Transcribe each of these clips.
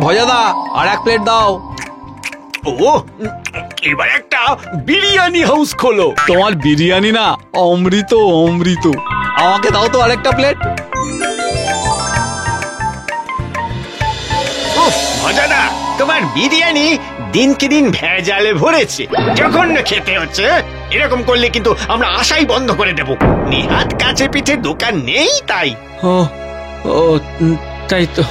ভজাদা, আর এক প্লেট দাও। ও, এবার একটা বিরিয়ানি হাউস খোলো। তোমার বিরিয়ানি না অমৃত অমৃত। আমাকে দাও তো আরেকটা প্লেট। মজাদা, তোমার বিরিয়ানি দিনকে দিন ভেজালে ভরেছে, জঘন্য খেতে হচ্ছে। এরকম করলে কিন্তু আমরা আশাই বন্ধ করে দেব। নিহাত কাছে পিঠে দোকান নেই তাই। ও ও তাই তো।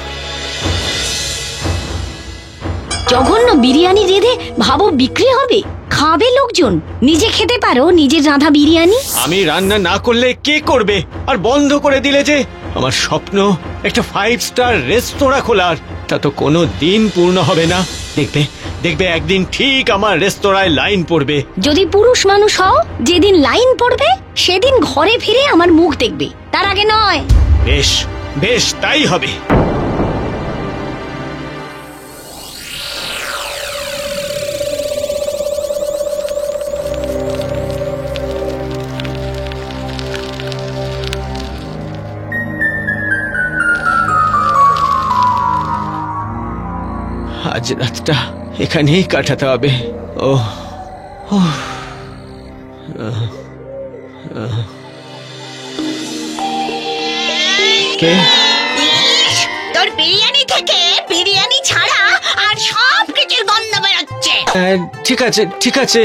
জঘন্য বিরিয়ানি রেঁধে ভাবো বিক্রি হবে? খাবে লোকজন? নিজে খেতে পারো নিজের রাঁধা বিরিয়ানি? আমি রান্না না করলে কে করবে? আর বন্ধ করে দিলে যে আমার স্বপ্ন একটা 5 স্টার রেস্তোরাঁ খোলার, তা তো কোনো দিন পূর্ণ হবে না। দেখবে দেখবে একদিন ঠিক আমার রেস্তোরাঁয় লাইন পড়বে। যদি পুরুষ মানুষ হও, যেদিন লাইন পড়বে সেদিন ঘরে ফিরে আমার মুখ দেখবে, তার আগে নয়। বেশ বেশ, তাই হবে। আজ রাতটা এখানেই কাটাতে হবে। ও কে? তোর বিরিয়ানি থেকে বিরিয়ানি ছাড়া আর সব কিছুর গন্ধ বেরোচ্ছে। ঠিক আছে ঠিক আছে,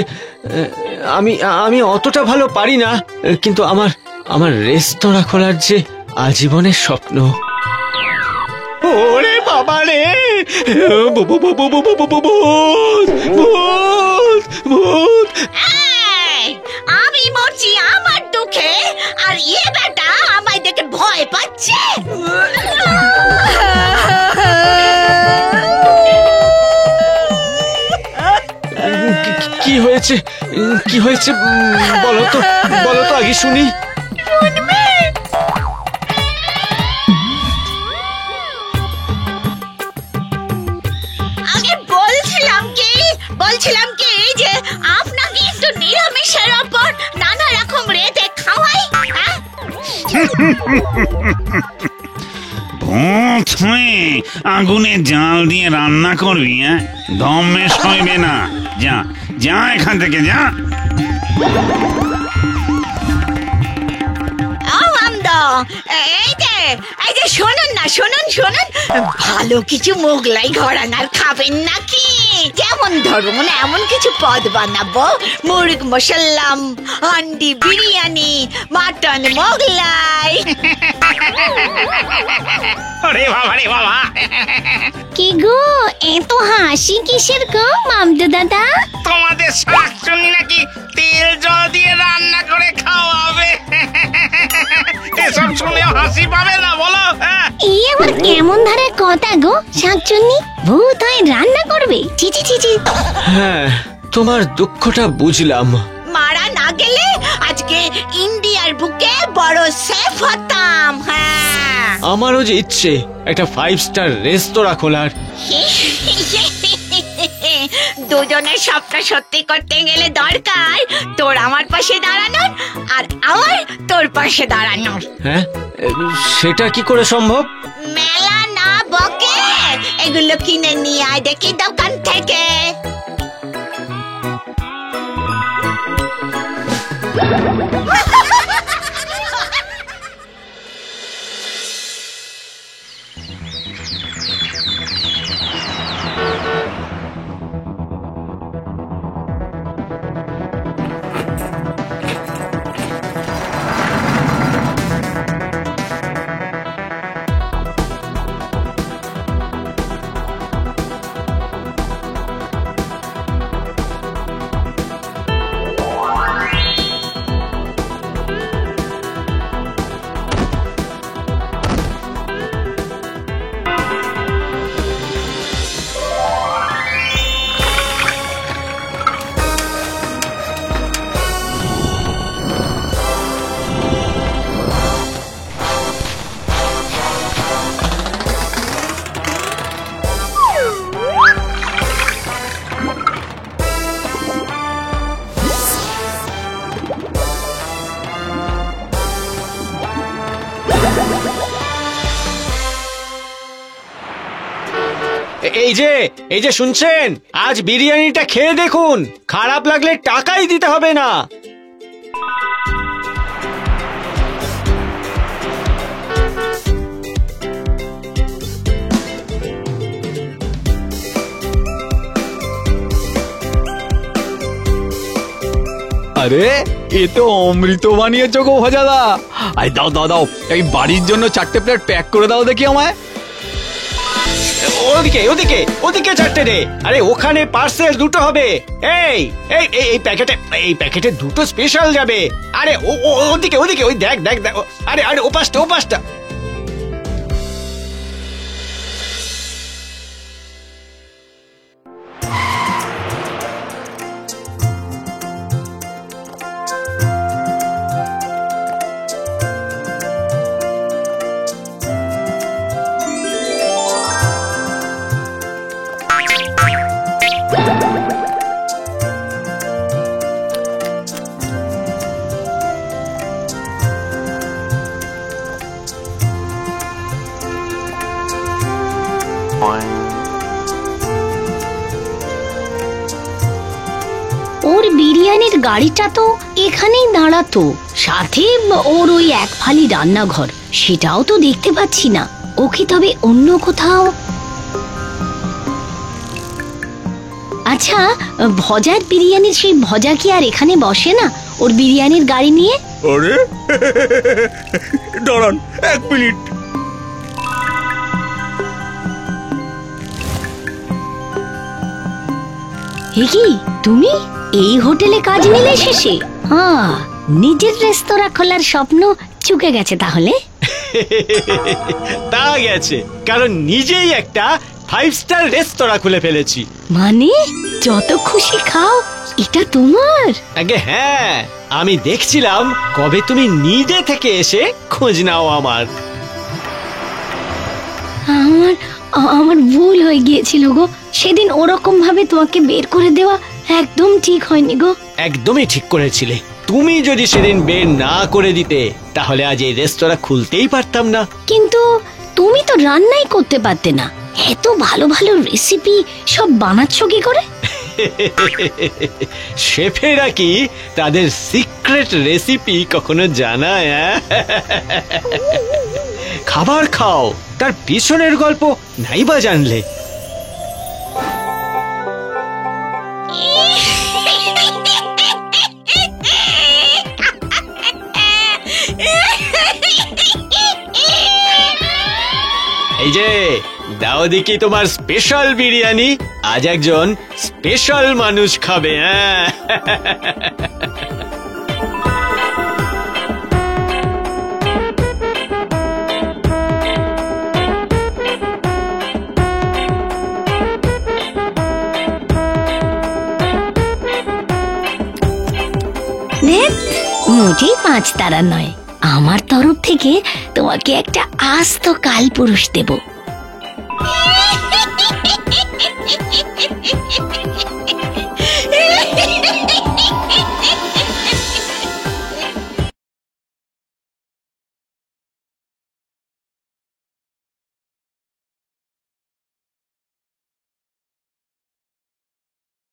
আমি আমি অতটা ভালো পারি না, কিন্তু আমার আমার রেস্তোরাঁ খোলার যে আজীবনের স্বপ্ন। ওরে বাবা রে, আমি মরছি আমার দুঃখে, আর ইয়ে বেটা আমায় দেখে ভয় পাচ্ছে। কি হয়েছে কি হয়েছে বলো তো, বলো তো আগে শুনি। আগে বলছিলাম কি যে আপনাকে একটু নিরামিষের ওপর নানা রকম রেঁধে খাওয়াই। ভূত হয়ে আগুনে জাল দিয়ে রান্না করবি? দমে সইবে না। যা যা এখান থেকে যা। এই যে শুনুন না, শুনুন ভালো কিছু মোগলাই ঘরানার খাবেন নাকি? যেমন ধরুন এমন কিছু পদ বানাবো, মুরগ মশাল্লাম, হান্ডি বিরিয়ানি, মাটন মোগলাই। আরে বাবা রে বাবা, কি গো, এত হাসি কিসের গো মামদু দাদা? তোমাদের শাকচুনি নাকি তেল জল দিয়ে রান্না করে খাওয়াবে? এসব শুনে হাসি পাবে না বলো? এই আবার কেমন ধারে কথা গো শাকচুন্নি? ভূত হয়ে রান্না করবে? ছি ছি ছি ছি। হ্যাঁ, তোমার দুঃখটা বুঝলাম। মারা না গেলে আজকে ইন্ডিয়ার বুকে বড় শেফ হতাম। হ্যাঁ, আমারও যে ইচ্ছে একটা 5 স্টার রেস্তোরাঁ খোলার। দুজনের স্বপ্ন সত্যি করতে গেলে দরকার তোর আমার পাশে দাঁড়ানোর, আর আমার তোর পাশে দাঁড়ানোর। হ্যাঁ, সেটা কি করে সম্ভব? মেলা না বকে, এগুলো কিনে নিয়ে আয় দেখি দোকান থেকে। এই যে শুনছেন, আজ বিরিয়ানিটা খেয়ে দেখুন, খারাপ লাগলে টাকাই দিতে হবে না। আরে এ তো অমৃত বানিয়েছো গো ভাজাদা। আরে দাও দাও দাও, এই বাড়ির জন্য 4টে প্লেট প্যাক করে দাও দেখি আমায়। ওদিকে ওদিকে ওদিকে 4টে রে। আরে ওখানে পার্সেল 2টো হবে। এই এই এই প্যাকেটে 2টো স্পেশাল যাবে। আরে ওদিকে ওদিকে ওই দেখ দেখ দেখ। আরে আরে ও পাশটা। ওর বিরিয়ানির গাড়িটা তো এখানেই দাঁড়াতো, সাথে ওর ওই এক ফালি রান্নাঘর, সেটাও তো দেখতে পাচ্ছি না। ও কি তবে অন্য কোথাও? আচ্ছা, ভজার বিরিয়ানির সেই ভজা কি আর এখানে বসে না ওর বিরিয়ানির গাড়ি নিয়ে? আরে দাঁড়ান 1 মিনিট। এ কি, তুমি এই হোটেলে কাজ নিলে শেষে? হ্যাঁ, নিজের রেস্তোরাঁ খোলার স্বপ্ন চুকে গেছে তাহলে। তা গেছে, কারণ নিজেই একটা 5 স্টার রেস্তোরাঁ খুলে ফেলেছি। মানে যত খুশি খাও, এটা তোমার? আগে হ্যাঁ, আমি দেখছিলাম কবে তুমি নিজে থেকে এসে খোঁজ নাও আমার। আমার ভুল হয়ে গিয়েছিল গো, সেদিন ওরকম ভাবে তোমাকে বের করে দেওয়া একদম ঠিক হয়নি গো। একদমই ঠিক করেছিলে। তুমি যদি সেদিন বের না করে দিতে, তাহলে আজ এই রেস্তোরাঁ খুলতেই পারতাম না। কিন্তু তুমি তো রান্নাই করতে পারতে না, এত ভালো ভালো রেসিপি সব বানাচ্ছ কি করে? শেফেরা কি তাদের সিক্রেট রেসিপি কখনো জানায়? খাবার খাও, তার পিছনের গল্প নাইবা জানলে। এই যে দাও দেখি তোমার স্পেশাল বিরিয়ানি, আজ একজন স্পেশাল মানুষ খাবে। হ্যাঁ, মোটেই 5 তারা নয়, আমার তরফ থেকে তোমাকে একটা আস্ত কাল পুরুষ দেব।